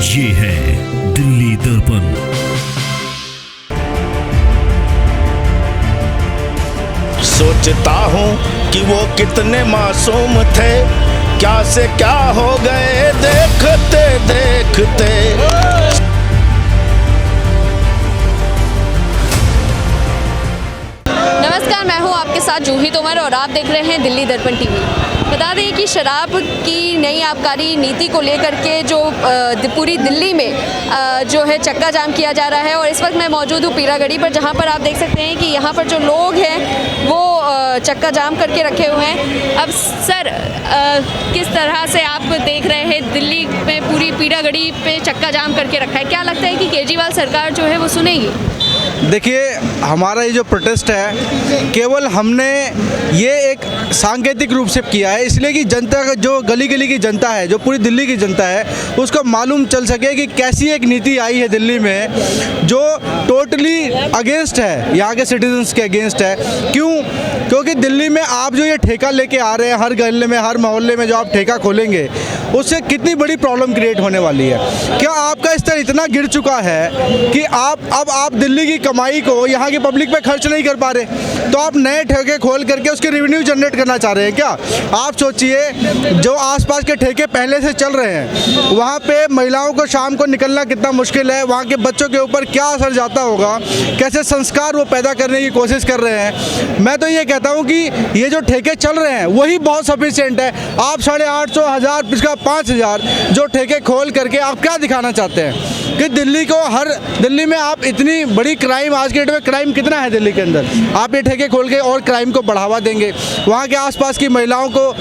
ये है दिल्ली दर्पण। सोचता हूँ कि वो कितने मासूम थे, क्या से क्या हो गए देखते देखते। नमस्कार, मैं हूं आपके साथ जूही तोमर और आप देख रहे हैं दिल्ली दर्पण टीवी। बता दें कि शराब की नई आबकारी नीति को लेकर के जो पूरी दिल्ली में जो है चक्का जाम किया जा रहा है और इस वक्त मैं मौजूद हूं पीरागढ़ी पर, जहां पर आप देख सकते हैं कि यहां पर जो लोग हैं वो चक्का जाम करके रखे हुए हैं। अब सर, किस तरह से आप देख रहे हैं दिल्ली में पूरी पीरागढ़ी पे चक्का जाम करके रखा है, क्या लगता है कि केजरीवाल सरकार जो है वो सुनेगी? देखिए, हमारा ये जो प्रोटेस्ट है केवल हमने ये एक सांकेतिक रूप से किया है, इसलिए कि जनता का जो गली गली की जनता है, जो पूरी दिल्ली की जनता है, उसको मालूम चल सके कि कैसी एक नीति आई है दिल्ली में जो टोटली अगेंस्ट है, यहाँ के सिटीजन्स के अगेंस्ट है। क्यों? क्योंकि दिल्ली में आप जो ये ठेका लेके आ रहे हैं, हर गली में, हर मोहल्ले में जो आप ठेका खोलेंगे, उससे कितनी बड़ी प्रॉब्लम क्रिएट होने वाली है। क्या आपका स्तर इतना गिर चुका है कि आप दिल्ली की कमाई को यहाँ की पब्लिक पे खर्च नहीं कर पा रहे, तो आप नए ठेके खोल करके उसके रेवेन्यू जनरेट करना चाह रहे हैं क्या? आप सोचिए, जो आसपास के ठेके पहले से चल रहे हैं वहाँ पे महिलाओं को शाम को निकलना कितना मुश्किल है, वहाँ के बच्चों के ऊपर क्या असर जाता होगा, कैसे संस्कार वो पैदा करने की कोशिश कर रहे हैं। मैं तो ये कहता हूँ कि ये जो ठेके चल रहे हैं वही बहुत सफिशिएंट है। आप 850, 1000, पिछला 5000 जो ठेके खोल करके आप क्या दिखाना चाहते हैं कि दिल्ली में आप इतनी बड़ी क्राइम, आज के डेट में क्राइम कितना है दिल्ली के अंदर, आप ये ठेके खोल के और क्राइम को बढ़ावा देंगे। वहाँ के आसपास की महिलाओं को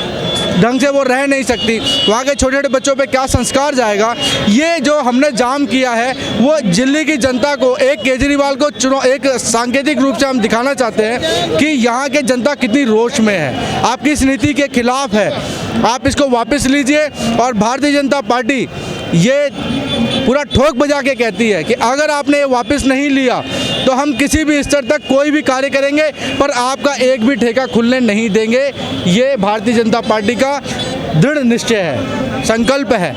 ढंग से वो रह नहीं सकती, वहाँ के छोटे छोटे बच्चों पे क्या संस्कार जाएगा। ये जो हमने जाम किया है वो दिल्ली की जनता को, एक केजरीवाल को एक सांकेतिक रूप से हम दिखाना चाहते हैं कि यहाँ के जनता कितनी रोष में है, आपकी इस नीति के खिलाफ है। आप इसको वापस लीजिए। और भारतीय जनता पार्टी ये पूरा ठोक बजा के कहती है कि अगर आपने ये वापस नहीं लिया तो हम किसी भी स्तर तक कोई भी कार्य करेंगे पर आपका एक भी ठेका खुलने नहीं देंगे। ये भारतीय जनता पार्टी का दृढ़ निश्चय है, संकल्प है।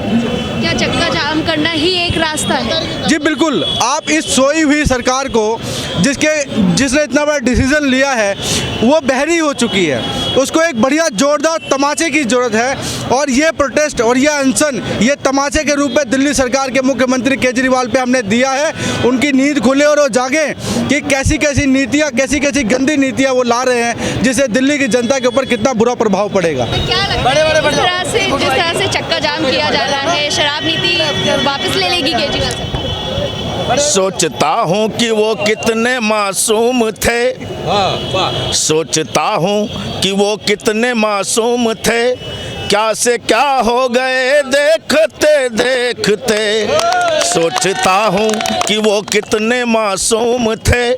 क्या चक्का जाम करना ही एक रास्ता है? जी बिल्कुल। आप इस सोई हुई सरकार को, जिसने इतना बड़ा डिसीजन लिया है, वो बहरी हो चुकी है, उसको एक बढ़िया जोरदार तमाचे की जरूरत है। और ये प्रोटेस्ट और ये अनशन, ये तमाचे के रूप में दिल्ली सरकार के मुख्यमंत्री केजरीवाल पे हमने दिया है। उनकी नींद खुले और वो जागे कि कैसी कैसी नीतियाँ, कैसी कैसी गंदी नीतियाँ वो ला रहे हैं, जिससे दिल्ली की जनता के ऊपर कितना बुरा प्रभाव पड़ेगा। क्या लगता है जिस तरह से चक्का जाम किया जा रहा है, शराब नीति वापस ले लेगी केजरीवाल? सोचता हूँ कि वो कितने मासूम थे, सोचता हूँ कि वो कितने मासूम थे, क्या से क्या हो गए देखते देखते। सोचता हूँ कि वो कितने मासूम थे,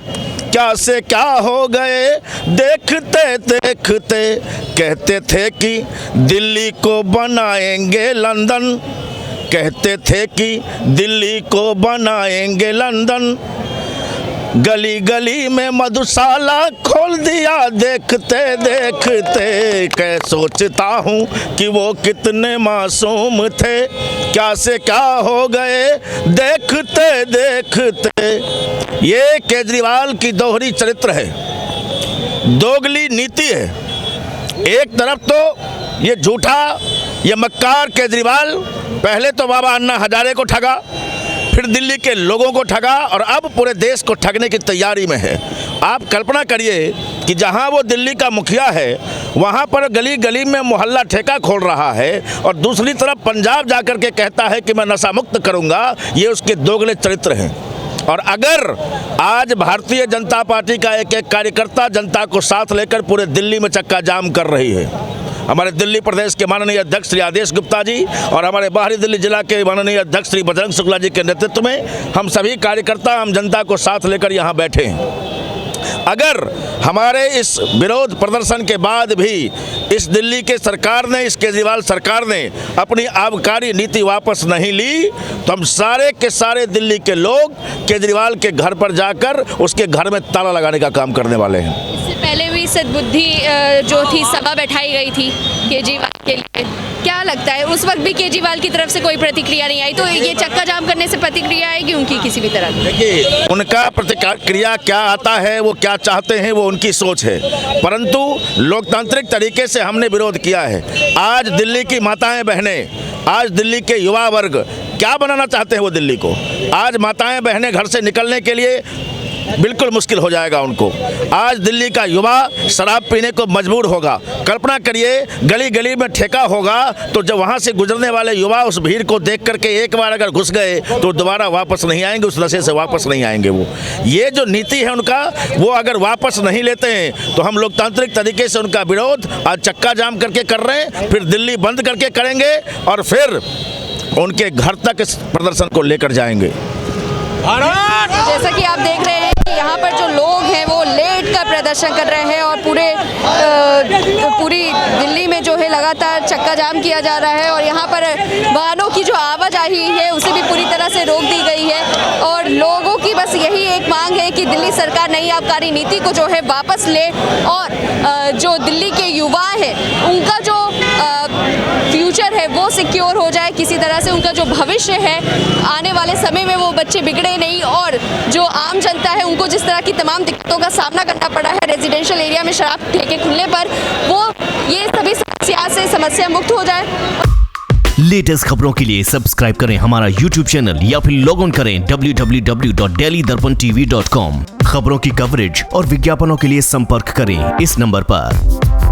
क्या से क्या हो गए देखते देखते। कहते थे कि दिल्ली को बनाएंगे लंदन, कहते थे कि दिल्ली को बनाएंगे लंदन, गली गली में मधुशाला खोल दिया देखते देखते। कै सोचता हूँ कि वो कितने मासूम थे, क्या से क्या हो गए देखते देखते। ये केजरीवाल की दोहरी चरित्र है, दोगली नीति है। एक तरफ तो ये झूठा, ये मक्कार केजरीवाल पहले तो बाबा अन्ना हजारे को ठगा, फिर दिल्ली के लोगों को ठगा और अब पूरे देश को ठगने की तैयारी में है। आप कल्पना करिए कि जहां वो दिल्ली का मुखिया है वहां पर गली गली में मोहल्ला ठेका खोल रहा है और दूसरी तरफ पंजाब जाकर के कहता है कि मैं नशा मुक्त करूंगा। ये उसके दोगले चरित्र हैं। और अगर आज भारतीय जनता पार्टी का एक एक कार्यकर्ता जनता को साथ लेकर पूरे दिल्ली में चक्का जाम कर रही है, हमारे दिल्ली प्रदेश के माननीय अध्यक्ष श्री आदेश गुप्ता जी और हमारे बाहरी दिल्ली जिला के माननीय अध्यक्ष श्री बजरंग शुक्ला जी के नेतृत्व में हम सभी कार्यकर्ता, हम जनता को साथ लेकर यहाँ बैठे हैं। अगर हमारे इस विरोध प्रदर्शन के बाद भी इस दिल्ली के सरकार ने, इस केजरीवाल सरकार ने अपनी आबकारी नीति वापस नहीं ली तो हम सारे के सारे दिल्ली के लोग केजरीवाल के घर पर जाकर उसके घर में ताला लगाने का काम करने वाले हैं। इससे पहले भी सद्बुद्धि जो थी सभा बैठाई गई थी केजरीवाल के लिए, क्या लगता है उस वक्त भी केजरीवाल की तरफ से कोई प्रतिक्रिया नहीं आई, तो ये चक्का जाम करने से प्रतिक्रिया आएगी उनकी किसी भी तरह की? देखिए, उनका प्रतिक्रिया क्या आता है, वो क्या चाहते हैं, वो उनकी सोच है, परंतु लोकतांत्रिक तरीके से हमने विरोध किया है। आज दिल्ली की माताएं बहनें, आज दिल्ली के युवा वर्ग क्या बनाना चाहते हैं वो दिल्ली को? आज माताएं बहनें घर से निकलने के लिए बिल्कुल मुश्किल हो जाएगा उनको। आज दिल्ली का युवा शराब पीने को मजबूर होगा। कल्पना करिए, गली गली में ठेका होगा तो जब वहाँ से गुजरने वाले युवा उस भीड़ को देख करके एक बार अगर घुस गए तो दोबारा वापस नहीं आएंगे, उस नशे से वापस नहीं आएंगे। वो ये जो नीति है उनका, वो अगर वापस नहीं लेते हैं तो हम लोकतांत्रिक तरीके से उनका विरोध आज चक्का जाम करके कर रहे हैं, फिर दिल्ली बंद करके करेंगे और फिर उनके घर तक इस प्रदर्शन को लेकर जाएंगे। जैसा कि आप देख रहे हैं कि यहाँ पर जो लोग हैं वो लेट कर प्रदर्शन कर रहे हैं और पूरी दिल्ली में जो है लगातार चक्का जाम किया जा रहा है और यहाँ पर वाहनों की जो आवाजाही है उसे भी पूरी तरह से रोक दी गई है और लोगों की बस यही एक मांग है कि दिल्ली सरकार नई आबकारी नीति को जो है वापस ले और जो दिल्ली के युवा हैं उनका जो फ्यूचर है वो सिक्योर हो जाए, किसी तरह से उनका जो भविष्य है आने वाले समय में वो बच्चे बिगड़े नहीं और जो आम जनता है उनको जिस तरह की तमाम दिक्कतों का सामना करना पड़ा है रेजिडेंशियल एरिया में शराब ठेके खुलने पर, वो ये सभी समस्या मुक्त हो जाए। लेटेस्ट खबरों के लिए सब्सक्राइब करें हमारा YouTube चैनल या फिर लॉग इन करें www.delhidarpantv.com। खबरों की कवरेज और विज्ञापनों के लिए संपर्क करें इस नंबर पर।